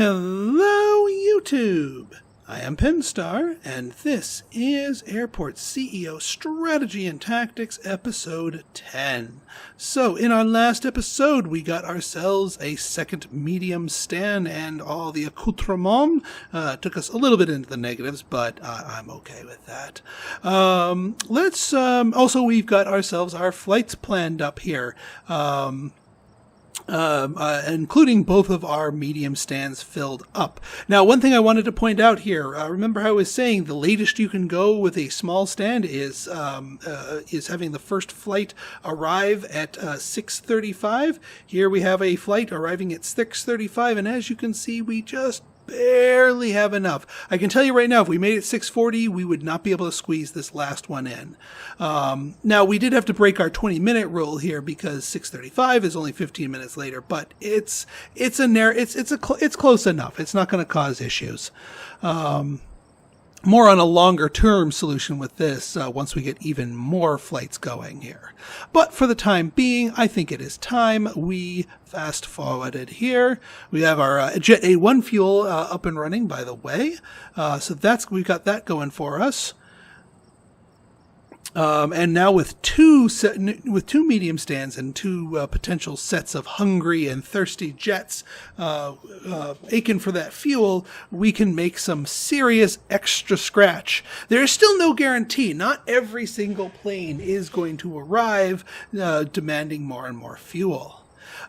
Hello, YouTube! I am Pinstar, and this is Airport CEO Strategy and Tactics Episode 10. So, in our last episode, we got ourselves a second medium stand and all the accoutrement. Took us a little bit into the negatives, but I'm okay with that. Also, we've got ourselves our flights planned up here. Including both of our medium stands filled up. Now, one thing I wanted to point out here, remember how I was saying the latest you can go with a small stand is having the first flight arrive at 6:35. Here we have a flight arriving at 6:35, and as you can see, we just barely have enough. I can tell you right now, if we made it 6:40, we would not be able to squeeze this last one in. Now, we did have to break our 20-minute rule here because 6:35 is only 15 minutes later, but it's close enough. It's not going to cause issues. More on a longer-term solution with this once we get even more flights going here. But for the time being, I think it is time we fast-forwarded here. We have our Jet A1 fuel up and running, by the way. So we've got that going for us. And now with two medium stands and two potential sets of hungry and thirsty jets aching for that fuel, we can make some serious extra scratch. There is still no guarantee. Not every single plane is going to arrive demanding more and more fuel.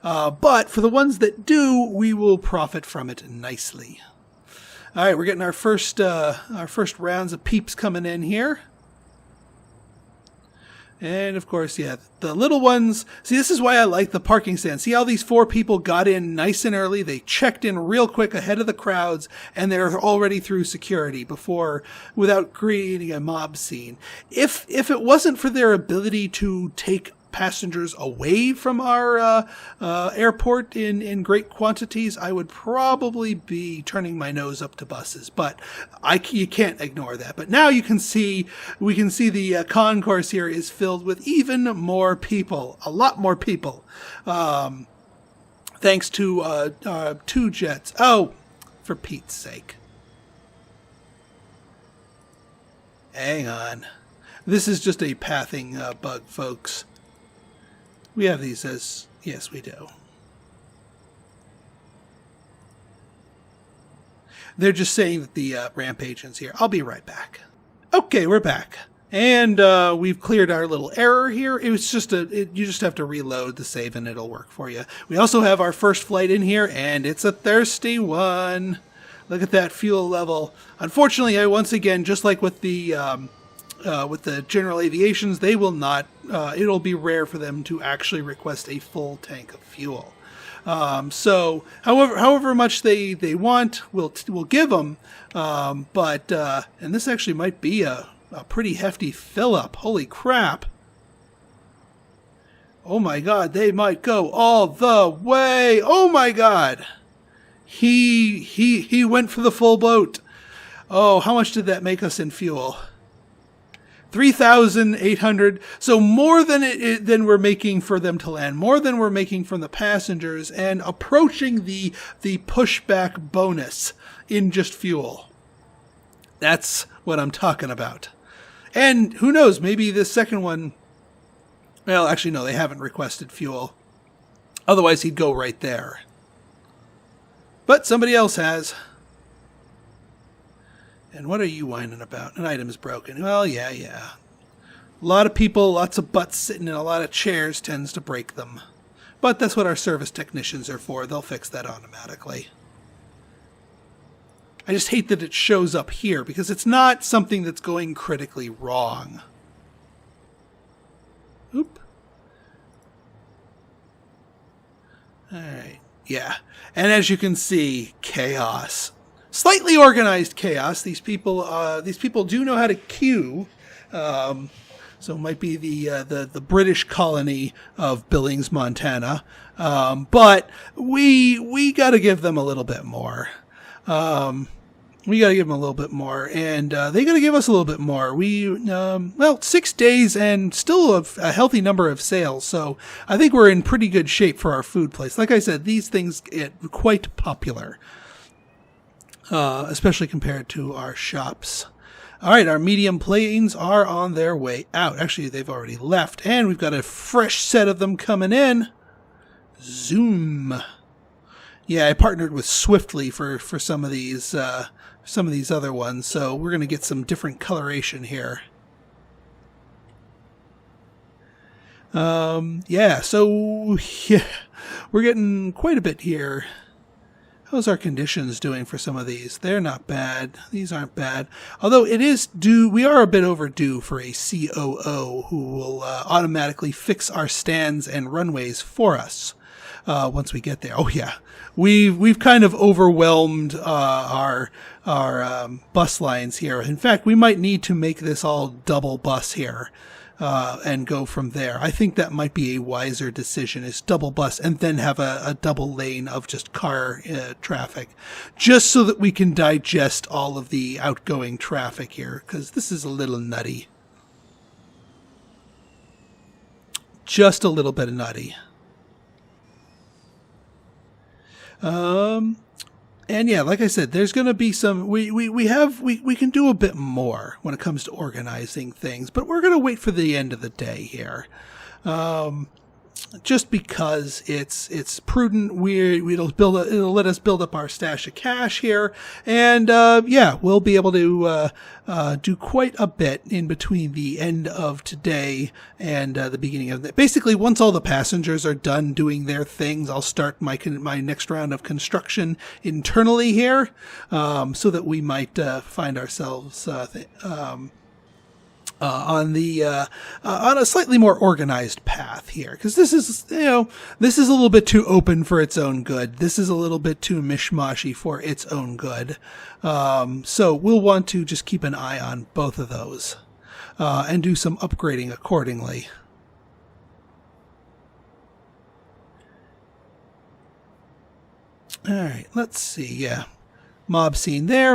But for the ones that do, we will profit from it nicely. All right, we're getting our first rounds of peeps coming in here. And, of course, yeah, the little ones. See, this is why I like the parking stand. See how these four people got in nice and early? They checked in real quick ahead of the crowds, and they're already through security without creating a mob scene. If it wasn't for their ability to take passengers away from our airport in great quantities, I would probably be turning my nose up to buses. But you can't ignore that. But now we can see the concourse here is filled with even more people, a lot more people, thanks to two jets. Oh, for Pete's sake! Hang on, this is just a pathing bug, folks. We have these as... Yes, we do. They're just saying that the ramp agent's here. I'll be right back. Okay, we're back. And we've cleared our little error here. It was just you just have to reload the save and it'll work for you. We also have our first flight in here, and it's a thirsty one. Look at that fuel level. Unfortunately, once again, just like with the general aviations, they will not, it'll be rare for them to actually request a full tank of fuel. So however much they want, we'll give them. And this actually might be a pretty hefty fill up. Holy crap. Oh my God, they might go all the way. Oh my God. He went for the full boat. Oh, how much did that make us in fuel? 3,800, so more than we're making for them to land, more than we're making from the passengers, and approaching the pushback bonus in just fuel. That's what I'm talking about. And who knows, maybe this second one, well, actually no, they haven't requested fuel. Otherwise he'd go right there. But somebody else has. And what are you whining about? An item is broken. Well, yeah. A lot of people, lots of butts sitting in a lot of chairs tends to break them. But that's what our service technicians are for. They'll fix that automatically. I just hate that it shows up here because it's not something that's going critically wrong. Oop. Alright. Yeah. And as you can see, chaos. Slightly organized chaos. These people do know how to queue, so it might be the British colony of Billings, Montana. But we got to give them a little bit more. We got to give them a little bit more, and they got to give us a little bit more. 6 days and still a healthy number of sales, so I think we're in pretty good shape for our food place. Like I said, these things get quite popular. especially compared to our shops. All right, our medium planes are on their way out. Actually, they've already left, and we've got a fresh set of them coming in. Zoom. Yeah, I partnered with Swiftly for some of these other ones, so we're going to get some different coloration here. Yeah, so yeah, we're getting quite a bit here. How's our conditions doing for some of these? They're not bad. These aren't bad. Although it is due, we are a bit overdue for a COO who will automatically fix our stands and runways for us once we get there. Oh yeah, we've kind of overwhelmed our bus lines here. In fact, we might need to make this all double bus here. And go from there. I think that might be a wiser decision, is double bus and then have a double lane of just car traffic, just so that we can digest all of the outgoing traffic here, because this is a little nutty. Just a little bit nutty. And yeah, like I said, there's going to be some, we can do a bit more when it comes to organizing things, but we're going to wait for the end of the day here. Just because it's prudent, it'll let us build up our stash of cash here, and yeah, we'll be able to do quite a bit in between the end of today and the beginning of the. Basically, once all the passengers are done doing their things, I'll start my next round of construction internally here, so that we might find ourselves on a slightly more organized path here, because this is a little bit too open for its own good. This is a little bit too mishmashy for its own good. So we'll want to just keep an eye on both of those and do some upgrading accordingly. All right, let's see. Yeah, mob scene there.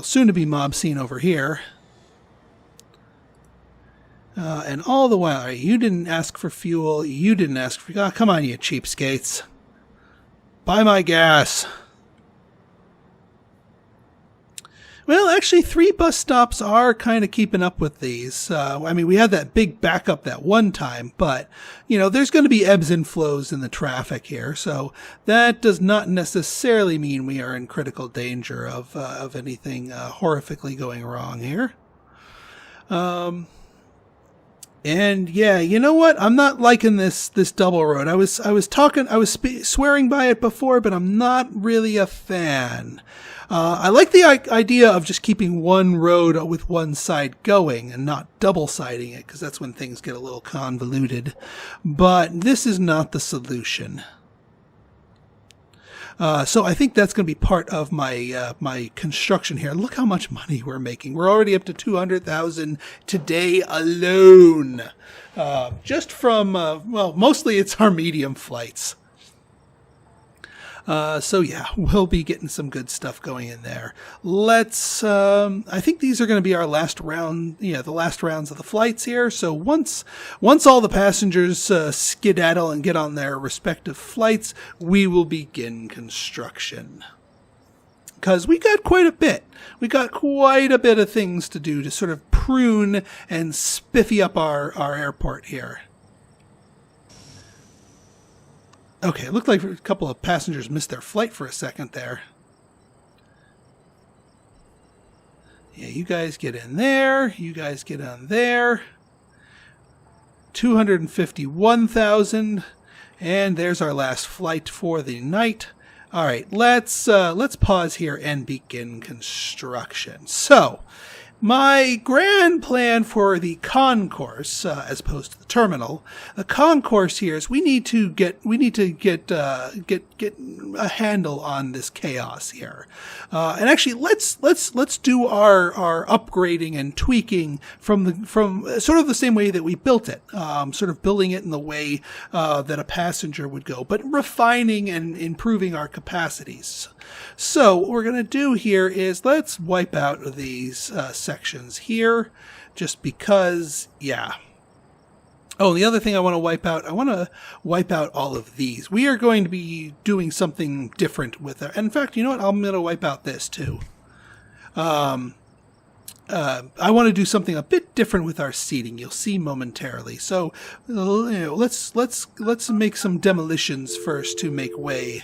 Soon to be mob scene over here. And all the while, you didn't ask for fuel. You didn't ask for... Oh, come on, you cheapskates. Buy my gas. Well, actually, 3 bus stops are kind of keeping up with these. I mean, we had that big backup that one time, but, there's going to be ebbs and flows in the traffic here. So that does not necessarily mean we are in critical danger of anything horrifically going wrong here. And yeah, you know what? I'm not liking this double road. I was swearing by it before, but I'm not really a fan. I like the idea of just keeping one road with one side going and not double siding it, because that's when things get a little convoluted. But this is not the solution. So I think that's going to be part of my my construction here. Look how much money we're making. We're already up to 200,000 today alone. Just from, mostly it's our medium flights. So yeah, we'll be getting some good stuff going in there. Let's, I think these are going to be our last round, the last rounds of the flights here. So once all the passengers skedaddle and get on their respective flights, we will begin construction. Because we got quite a bit. We got quite a bit of things to do to sort of prune and spiffy up our airport here. Okay, it looked like a couple of passengers missed their flight for a second there. Yeah, you guys get in there. You guys get on there. 251,000. And there's our last flight for the night. All right, let's pause here and begin construction. So, my grand plan for the concourse, as opposed to the terminal, the concourse here is we need to get a handle on this chaos here, and actually let's do our upgrading and tweaking from sort of the same way that we built it, sort of building it in the way that a passenger would go, but refining and improving our capacities. So what we're going to do here is let's wipe out these sections here, just because, yeah. Oh, and the other thing I want to wipe out all of these. We are going to be doing something different with it. In fact, you know what? I'm going to wipe out this too. I want to do something a bit different with our seating. You'll see momentarily. So, let's make some demolitions first to make way.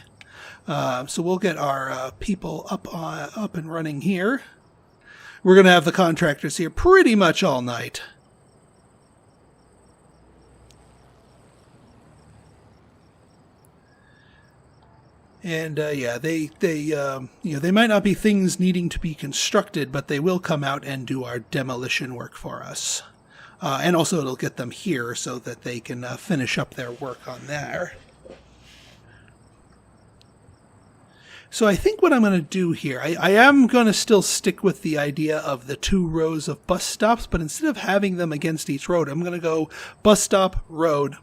So we'll get our people up and running here. We're going to have the contractors here pretty much all night. And yeah, they might not be things needing to be constructed, but they will come out and do our demolition work for us. And also it'll get them here so that they can finish up their work on there. So I think what I'm going to do here, I am going to still stick with the idea of the 2 rows of bus stops, but instead of having them against each road, I'm going to go bus stop, road,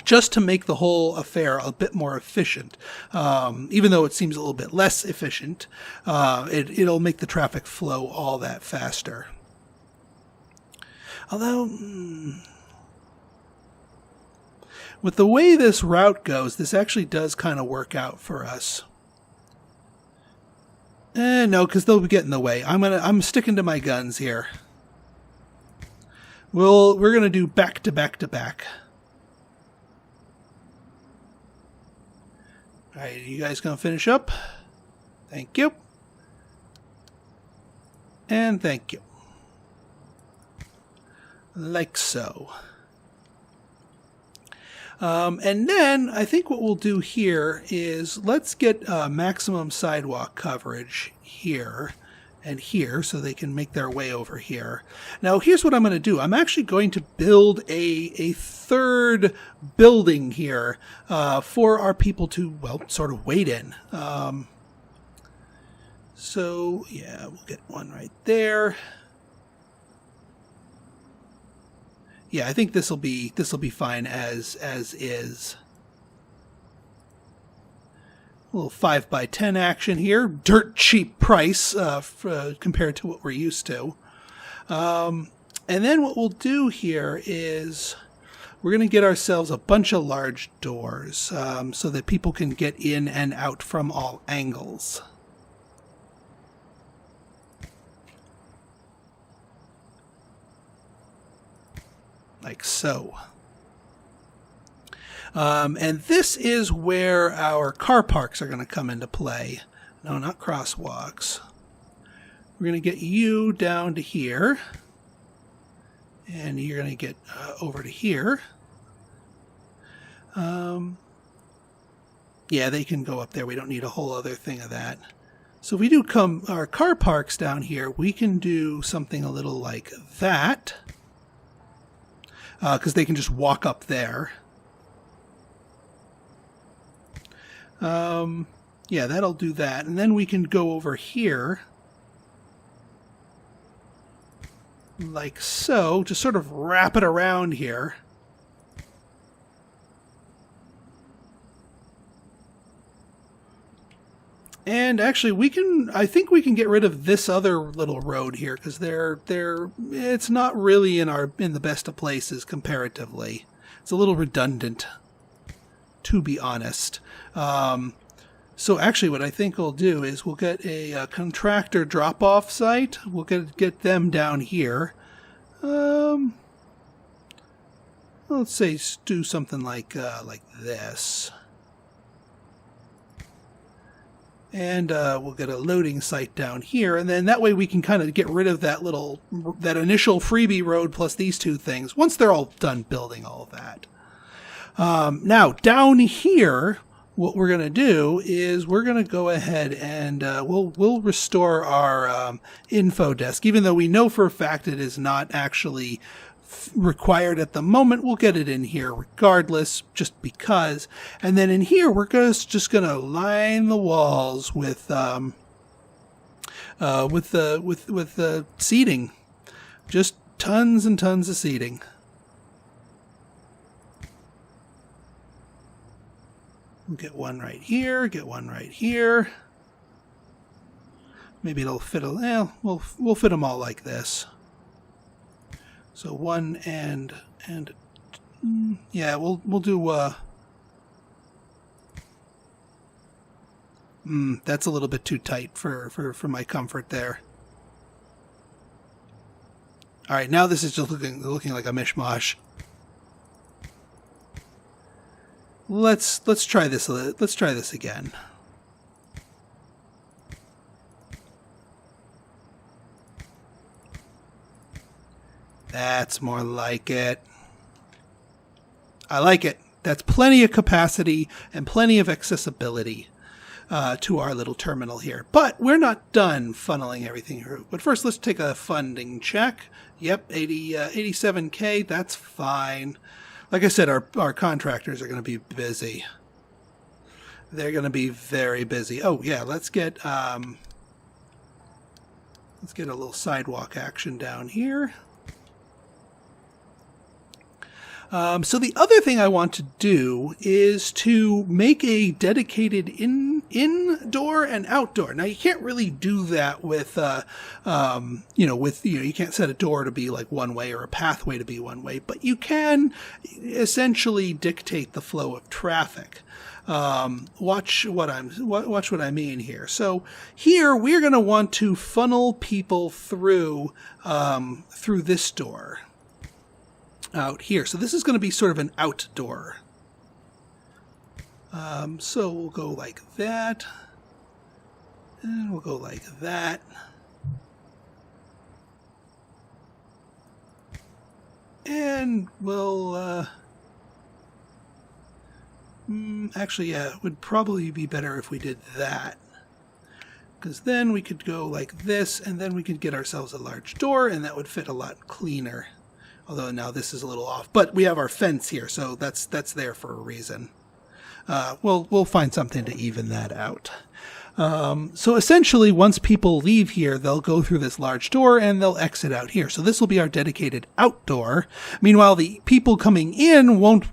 just to make the whole affair a bit more efficient. Even though it seems a little bit less efficient, it'll make the traffic flow all that faster. Although, with the way this route goes, this actually does kind of work out for us. No, because they'll get in the way. I'm sticking to my guns here. We're gonna do back to back to back. All right, you guys gonna finish up? Thank you. And thank you. Like so. And then I think what we'll do here is let's get maximum sidewalk coverage here and here so they can make their way over here. Now here's what I'm going to do. I'm actually going to build a third building here for our people to, well, sort of wait in. So yeah, we'll get one right there. Yeah, I think this will be fine as is. A little 5x10 action here, dirt cheap price compared to what we're used to. And then what we'll do here is we're going to get ourselves a bunch of large doors so that people can get in and out from all angles. Like so. And this is where our car parks are going to come into play. No, not crosswalks. We're going to get you down to here. And you're going to get over to here. Yeah, they can go up there. We don't need a whole other thing of that. So if we do our car parks down here, we can do something a little like that. Because they can just walk up there. Yeah, that'll do that. And then we can go over here. Like so. Just sort of wrap it around here. And actually, I think we can get rid of this other little road here because it's not really in the best of places comparatively. It's a little redundant, to be honest. So actually, what I think we'll do is we'll get a contractor drop-off site. We'll get them down here. Let's say do something like this. And we'll get a loading site down here, and then that way we can kind of get rid of that initial freebie road plus these 2 things once they're all done building all of that. Now down here, what we're going to do is we're going to go ahead and we'll restore our info desk, even though we know for a fact it is not actually required at the moment. We'll get it in here regardless, just because. And then in here, we're just going to line the walls with the seating, just tons and tons of seating. We'll get one right here. Get one right here. Maybe it'll fit. We'll fit them all like this. So 1 and yeah, we'll do that's a little bit too tight for my comfort there. All right, now this is just looking like a mishmash. Let's try this. Let's try this again. That's more like it. I like it. That's plenty of capacity and plenty of accessibility to our little terminal here. But we're not done funneling everything through. But first, let's take a funding check. Yep, 87K. That's fine. Like I said, our contractors are going to be busy. They're going to be very busy. Oh yeah, let's get a little sidewalk action down here. So the other thing I want to do is to make a dedicated indoor and outdoor. Now you can't really do that with, you can't set a door to be like one way or a pathway to be one way, but you can essentially dictate the flow of traffic. Watch what I mean here. So here we're going to want to funnel people through this door. Out here. So this is going to be sort of an outdoor. So we'll go like that. And we'll go like that. And we'll... actually, yeah, it would probably be better if we did that. Because then we could go like this, and then we could get ourselves a large door, and that would fit a lot cleaner. Although now this is a little off, but we have our fence here, so that's there for a reason. We'll find something to even that out. So essentially, once people leave here, they'll go through this large door and they'll exit out here. So this will be our dedicated outdoor. Meanwhile, the people coming in won't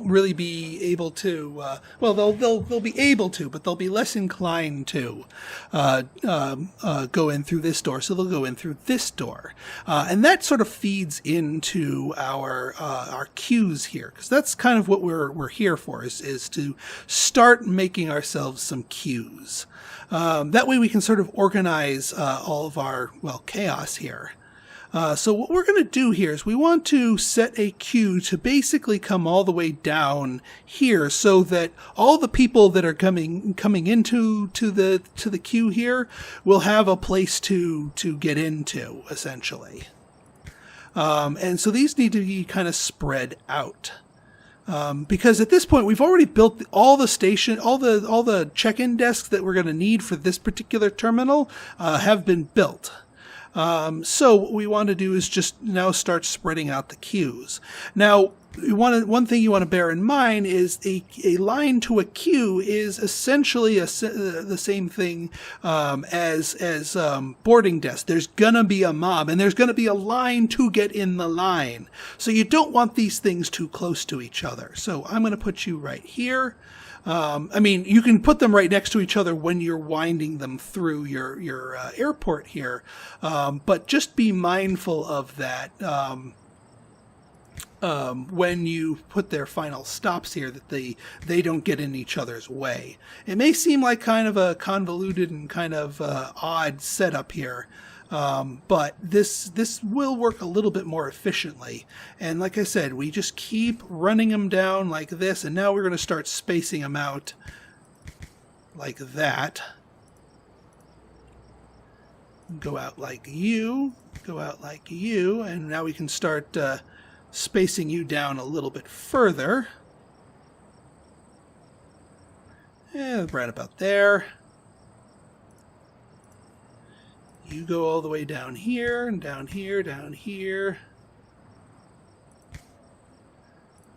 really be able to. Well, they'll be able to, but they'll be less inclined to go in through this door. So they'll go in through this door, and that sort of feeds into our queues here, because that's kind of what we're here for. Is to start making ourselves some queues. That way we can sort of organize all of our chaos here. So what we're going to do here is we want to set a queue to basically come all the way down here, so that all the people that are coming into the queue here will have a place to get into, essentially. And so these need to be kind of spread out. Because at this point we've already built all the check-in desks that we're going to need for this particular terminal have been built. So what we want to do is just now start spreading out the queues. Now, one thing you want to bear in mind is a line to a queue is essentially the same thing as boarding desks. There's gonna be a mob, and there's gonna be a line to get in the line. So you don't want these things too close to each other. So I'm gonna put you right here. I mean, you can put them right next to each other when you're winding them through your airport here, but just be mindful of that when you put their final stops here, that they don't get in each other's way. It may seem like kind of a convoluted and kind of odd setup here, but this will work a little bit more efficiently. And like I said, we just keep running them down like this, and now we're going to start spacing them out like that. Go out like you, go out like you, and now we can start spacing you down a little bit further. Yeah, right about there. You go all the way down here, and down here, down here.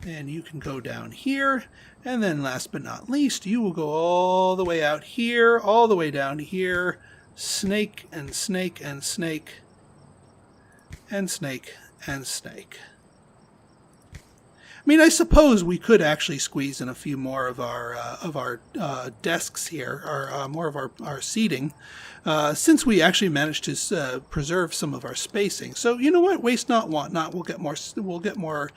And you can go down here. And then last but not least, you will go all the way out here, all the way down here. Snake and snake and snake. And snake and snake. mean, I suppose we could actually squeeze in a few more of our desks here, or more of our seating, since we actually managed to preserve some of our spacing. So you know what? Waste not, want not. We'll get more. We'll get more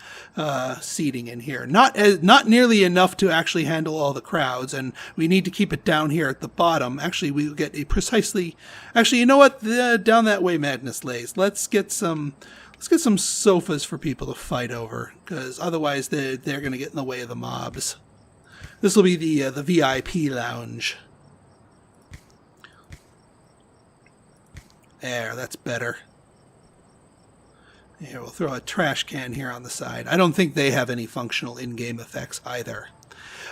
seating in here. Not nearly enough to actually handle all the crowds, and we need to keep it down here at the bottom. Actually, we'll get a precisely. Actually, you know what? Down that way, madness lays. Let's get some sofas for people to fight over, because otherwise they're going to get in the way of the mobs. This will be the VIP lounge. There, that's better. Here, we'll throw a trash can here on the side. I don't think they have any functional in-game effects either.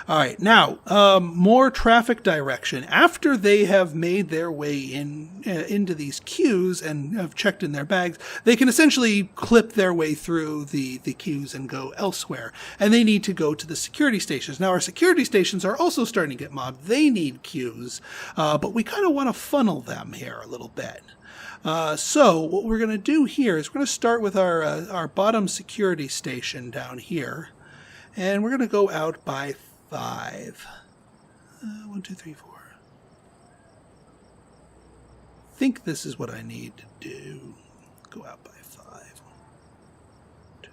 All right, now, more traffic direction. After they have made their way into these queues and have checked in their bags, they can essentially clip their way through the queues and go elsewhere. And they need to go to the security stations. Now, our security stations are also starting to get mobbed. They need queues, but we kind of want to funnel them here a little bit. So what we're going to do here is we're going to start with our bottom security station down here. And we're going to go out by 5. 1, 2, 3, 4. I think this is what I need to do. Go out by 5. 1, 2, 3.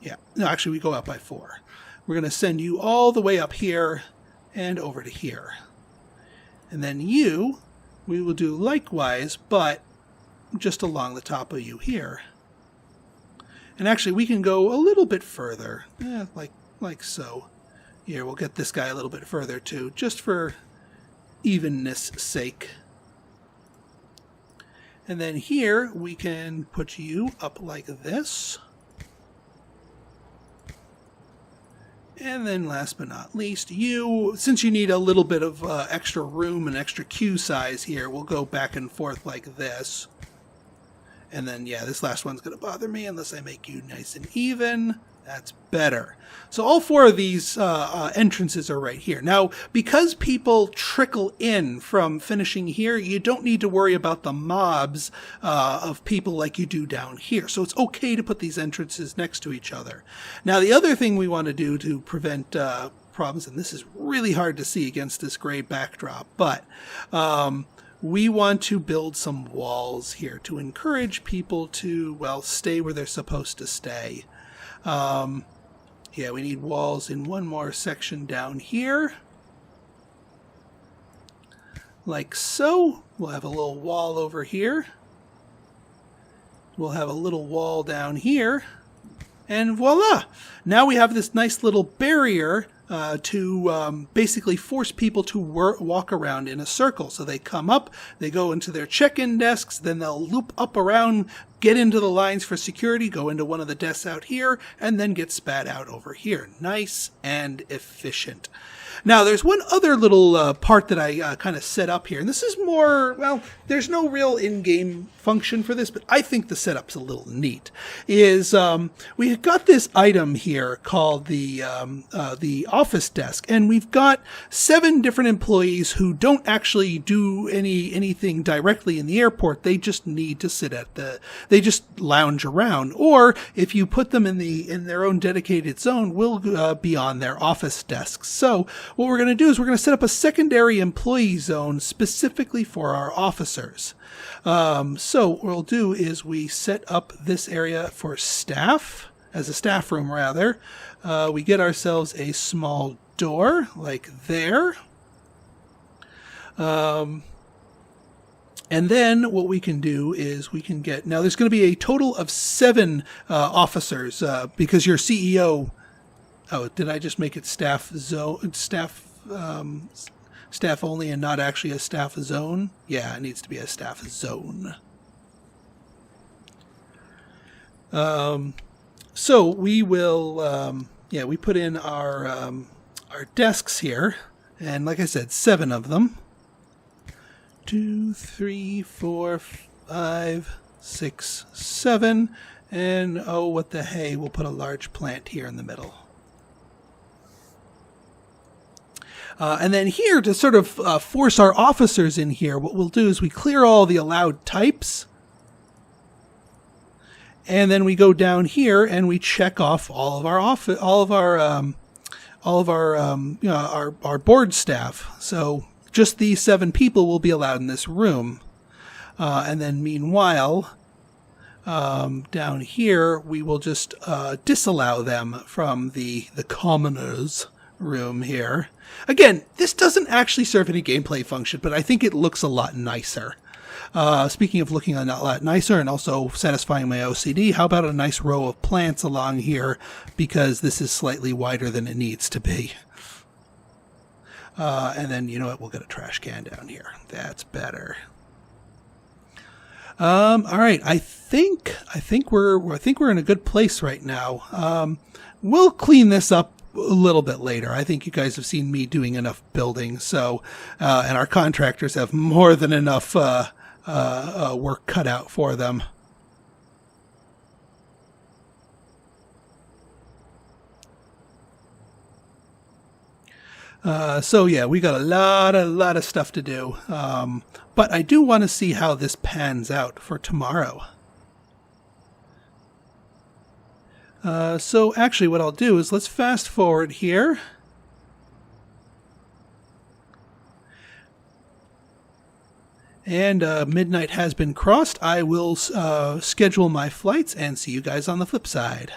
Yeah. No, actually, we go out by 4. We're going to send you all the way up here and over to here. And then you, we will do likewise, but just along the top of you here. And actually, we can go a little bit further, like so. Here, we'll get this guy a little bit further too, just for evenness' sake. And then here, we can put you up like this. And then last but not least, you, since you need a little bit of extra room and extra queue size here, we'll go back and forth like this. And then, yeah, this last one's going to bother me unless I make you nice and even. That's better. So all 4 of these entrances are right here. Now, because people trickle in from finishing here, you don't need to worry about the mobs of people like you do down here. So it's okay to put these entrances next to each other. Now, the other thing we want to do to prevent problems, and this is really hard to see against this gray backdrop, but we want to build some walls here to encourage people to, well, stay where they're supposed to stay. Yeah, we need walls in one more section down here. Like so. We'll have a little wall over here. We'll have a little wall down here. And voila! Now we have this nice little barrier to basically force people to walk around in a circle. So they come up, they go into their check-in desks, then they'll loop up around, get into the lines for security, go into one of the desks out here, and then get spat out over here. Nice and efficient. Now, there's one other little part that I kind of set up here, and this is more, well, there's no real in-game function for this, but I think the setup's a little neat, is we got this item here called the office desk, and we've got 7 different employees who don't actually do anything directly in the airport. They just need to sit they just lounge around, or if you put them in their own dedicated zone, will be on their office desks. So what we're going to do is we're going to set up a secondary employee zone specifically for our officers. So what we'll do is we set up this area for staff, as a staff room rather. We get ourselves a small door like there. And then what we can do is we can get, now there's going to be a total of 7 officers because your CEO, oh, did I just make it staff only and not actually a staff zone? Yeah, it needs to be a staff zone. So we will, yeah, we put in our desks here, and like I said, 7 of them. 2, 3, 4, 5, 6, 7, and oh, what the hey, we'll put a large plant here in the middle. And then here, to sort of force our officers in here, what we'll do is we clear all the allowed types. And then we go down here and we check off all of our board staff. So just these 7 people will be allowed in this room. And then meanwhile, down here, we will just disallow them from the commoners room here. Again, this doesn't actually serve any gameplay function, but I think it looks a lot nicer. Speaking of looking a lot nicer and also satisfying my OCD, how about a nice row of plants along here, because this is slightly wider than it needs to be. And then, you know what, we'll get a trash can down here. That's better. All right, I think we're in a good place right now. We'll clean this up a little bit later. I think you guys have seen me doing enough building, so and our contractors have more than enough work cut out for them. So yeah, we got a lot of stuff to do. But I do want to see how this pans out for tomorrow. So actually what I'll do is let's fast forward here. And midnight has been crossed. I will schedule my flights and see you guys on the flip side.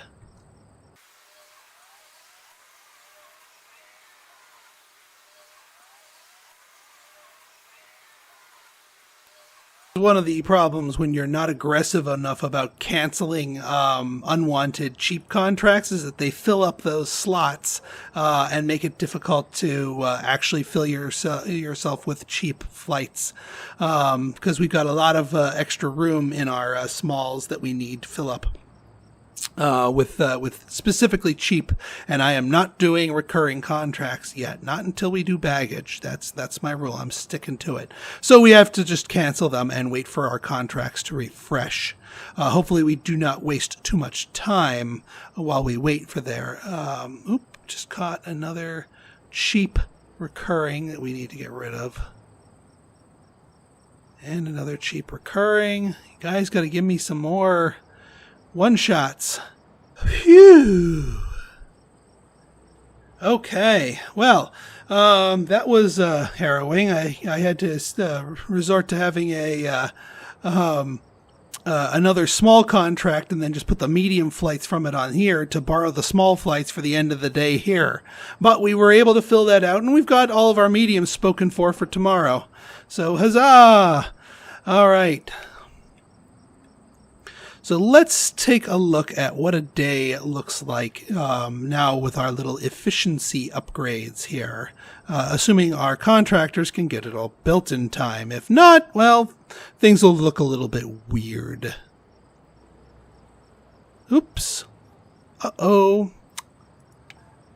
One of the problems when you're not aggressive enough about canceling unwanted cheap contracts is that they fill up those slots and make it difficult to actually fill yourself with cheap flights, because we've got a lot of extra room in our smalls that we need to fill up with specifically cheap, and I am not doing recurring contracts yet. Not until we do baggage. That's my rule. I'm sticking to it. So we have to just cancel them and wait for our contracts to refresh. Hopefully we do not waste too much time while we wait for their... just caught another cheap recurring that we need to get rid of. And another cheap recurring. You guys got to give me some more one-shots. Phew. Okay, well, that was harrowing. I had to resort to having another small contract and then just put the medium flights from it on here to borrow the small flights for the end of the day here. But we were able to fill that out, and we've got all of our mediums spoken for tomorrow. So huzzah! All right. So let's take a look at what a day looks like now with our little efficiency upgrades here. Assuming our contractors can get it all built in time. If not, well, things will look a little bit weird. Oops.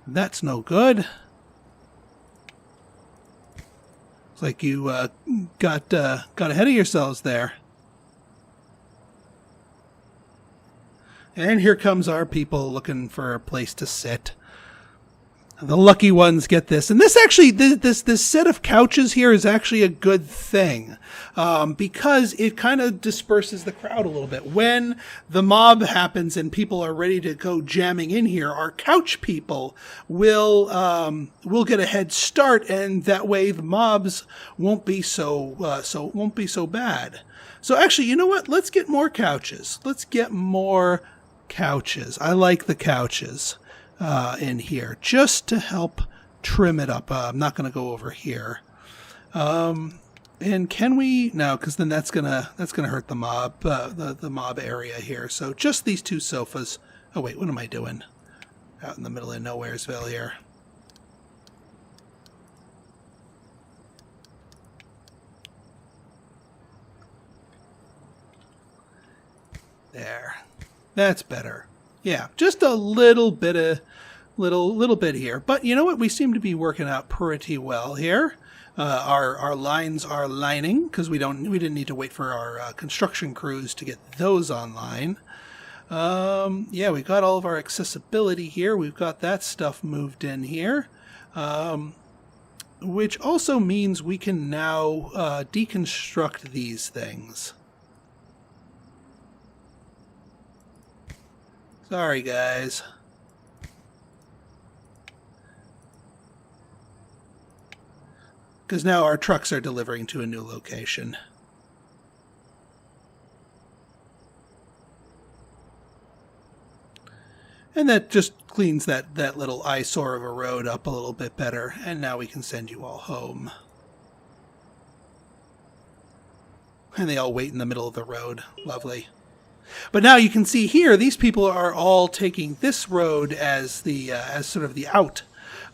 That's no good. Looks like you got ahead of yourselves there. And here comes our people looking for a place to sit. The lucky ones get this. And this actually, this set of couches here is actually a good thing, because it kind of disperses the crowd a little bit. When the mob happens and people are ready to go jamming in here, our couch people will get a head start, and that way the mobs won't be so bad. So actually, you know what? Let's get more couches. Let's get more couches. I like the couches in here just to help trim it up. I'm not going to go over here. And can we? No, because then that's gonna hurt the mob, the mob area here. So just these 2 sofas. Oh wait, what am I doing? Out in the middle of Nowheresville here. There. That's better. Yeah, just a little bit here. But you know what? We seem to be working out pretty well here. Our lines are lining because we didn't need to wait for our construction crews to get those online. Yeah, we got all of our accessibility here. We've got that stuff moved in here. Which also means we can now deconstruct these things. Sorry, guys. Because now our trucks are delivering to a new location. And that just cleans that little eyesore of a road up a little bit better. And now we can send you all home. And they all wait in the middle of the road. Lovely. But now you can see here, these people are all taking this road as the as sort of the out.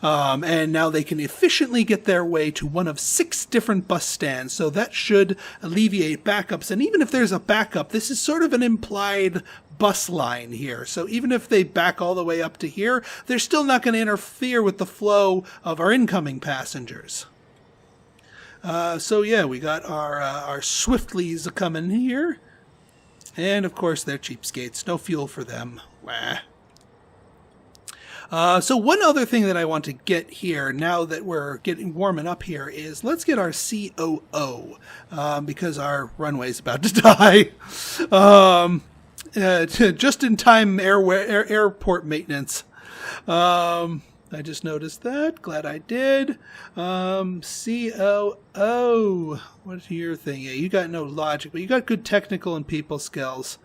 And now they can efficiently get their way to one of 6 different bus stands. So that should alleviate backups. And even if there's a backup, this is sort of an implied bus line here. So even if they back all the way up to here, they're still not going to interfere with the flow of our incoming passengers. So yeah, we got our Swiftleys coming here. And of course they're cheapskates. No fuel for them. Wah. So one other thing that I want to get here, now that we're warming up here, is let's get our COO, because our runway's about to die. Just-in-time airport maintenance. I just noticed that. Glad I did. COO. What's your thing? Yeah, you got no logic, but you got good technical and people skills.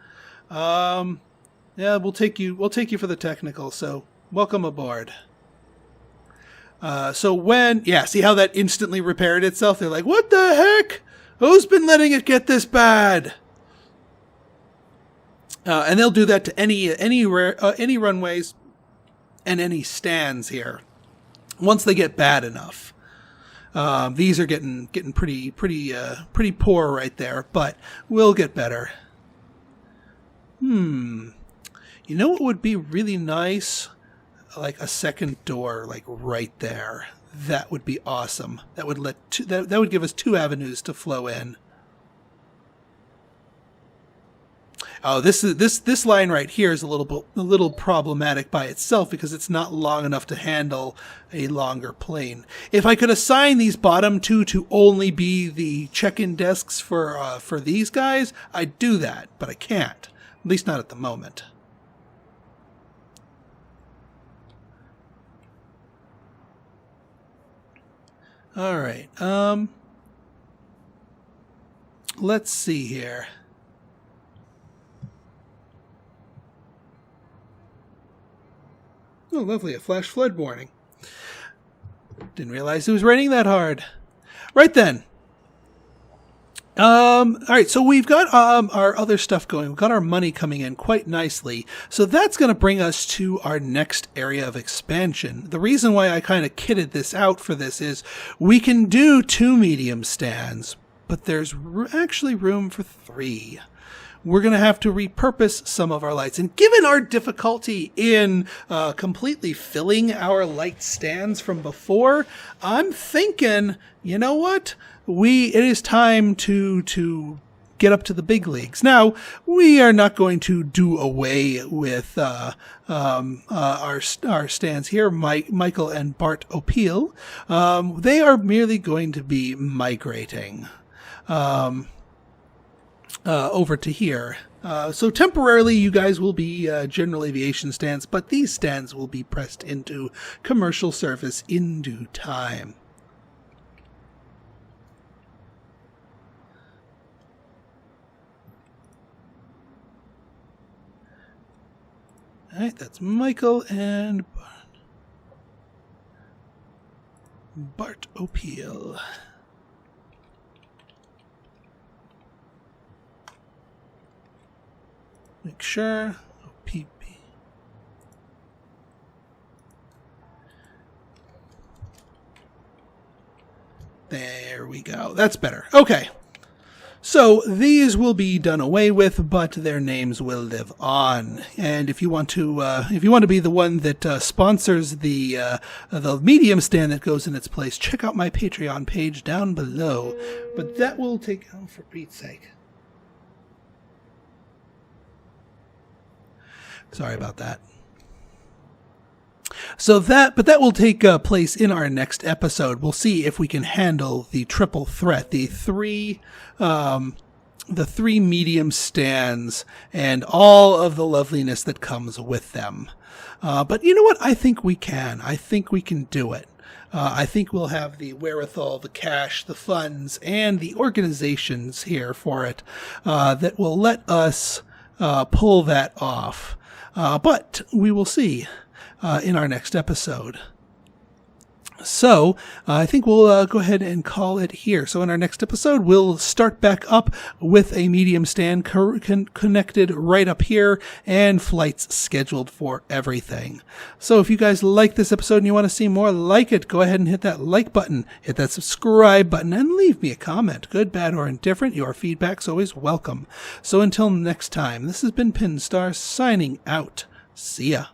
Yeah, we'll take you for the technical, so welcome aboard. See how that instantly repaired itself? They're like, what the heck? Who's been letting it get this bad? And they'll do that to any runways and any stands here. Once they get bad enough. These are getting pretty poor right there, but we'll get better. You know what would be really nice? Like a second door, like right there. That would be awesome. That would that would give us 2 avenues to flow in. Oh, this line right here is a little problematic by itself because it's not long enough to handle a longer plane. If I could assign these bottom 2 to only be the check-in desks for these guys, I'd do that, but I can't. At least not at the moment. All right. Let's see here. Oh, lovely. A flash flood warning. Didn't realize it was raining that hard. Right then. All right, so we've got our other stuff going. We've got our money coming in quite nicely. So that's going to bring us to our next area of expansion. The reason why I kind of kitted this out for this is we can do 2 medium stands, but there's actually room for 3. We're going to have to repurpose some of our lights. And given our difficulty in completely filling our light stands from before, I'm thinking, you know what? It is time to get up to the big leagues. Now, we are not going to do away with our stands here, Michael and Bart O'Peel. They are merely going to be migrating over to here. So temporarily, you guys will be general aviation stands, but these stands will be pressed into commercial service in due time. All right, that's Michael and Bart O'Peel. Make sure. OPP. There we go. That's better. Okay. So these will be done away with, but their names will live on. And if you want to be the one that sponsors the medium stand that goes in its place, check out my Patreon page down below. But that will take, oh, for Pete's sake. Sorry about that. So that will take place in our next episode. We'll see if we can handle the triple threat, the 3 the 3 medium stands and all of the loveliness that comes with them. But you know what? I think we can. I think we can do it. I think we'll have the wherewithal, the cash, the funds, and the organizations here for it that will let us pull that off. But we will see in our next episode. So I think we'll go ahead and call it here. So in our next episode, we'll start back up with a medium stand connected right up here and flights scheduled for everything. So if you guys like this episode and you want to see more like it, go ahead and hit that like button, hit that subscribe button, and leave me a comment. Good, bad, or indifferent. Your feedback's always welcome. So until next time, this has been Pinstar signing out. See ya.